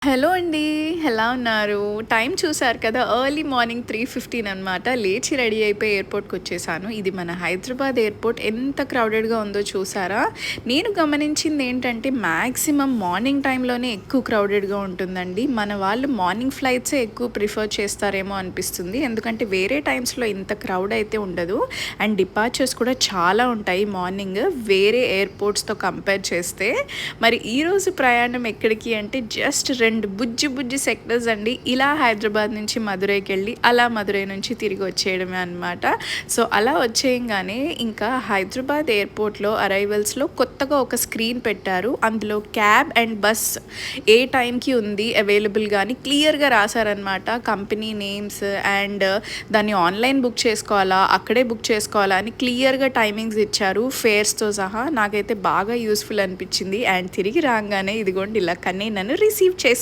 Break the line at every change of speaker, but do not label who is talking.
Hello అండి. ఎలా ఉన్నారు? టైం చూసారు కదా! ఎర్లీ మార్నింగ్ 3:15 అనమాట. లేచి రెడీ అయిపోయి ఎయిర్‌పోర్ట్‌కొచ్చేసాను. ఇది మన హైదరాబాద్ ఎయిర్‌పోర్ట్ ఎంత క్రౌడెడ్‌గా ఉందో చూసారా? నేను గమనించిందేంటంటే మాక్సిమం మార్నింగ్ టైంలోనే ఎక్కువ క్రౌడెడ్‌గా ఉంటుందండి. మన వాళ్ళు మార్నింగ్ ఫ్లైట్సే ఎక్కువ ప్రిఫర్ చేస్తారేమో అనిపిస్తుంది. ఎందుకంటే వేరే టైమ్స్‌లో ఇంత క్రౌడ్ అయితే ఉండదు. అండ్ డిపార్చర్స్ కూడా చాలా ఉంటాయి మార్నింగ్ వేరే ఎయిర్‌పోర్ట్స్‌తో కంపేర్ చేస్తే. మరి ఈరోజు ప్రయాణం ఎక్కడికి అంటే జస్ట్ 2 బుజ్జి బుజ్జి సెక్టర్స్ అండి. ఇలా హైదరాబాద్ నుంచి మదురైకెళ్ళి, అలా మదురై నుంచి తిరిగి వచ్చేయడమే అనమాట. సో, అలా వచ్చేయంగానే ఇంకా హైదరాబాద్ ఎయిర్‌పోర్ట్‌లో అరైవల్స్‌లో కొత్తగా ఒక స్క్రీన్ పెట్టారు. అందులో క్యాబ్ అండ్ బస్ ఏ టైంకి ఉంది అవైలబుల్‌గా అని క్లియర్‌గా రాశారనమాట. కంపెనీ నేమ్స్ అండ్ దాన్ని ఆన్‌లైన్ బుక్ చేసుకోవాలా, అక్కడే బుక్ చేసుకోవాలా అని క్లియర్‌గా టైమింగ్స్ ఇచ్చారు. ఫేర్స్‌తో సహా. నాకైతే బాగా యూజ్‌ఫుల్ అనిపించింది. అండ్ తిరిగి రాంగానే ఇదిగోండి ఇలా కన్నీ నన్ను రిసీవ్ చేసుకుంది.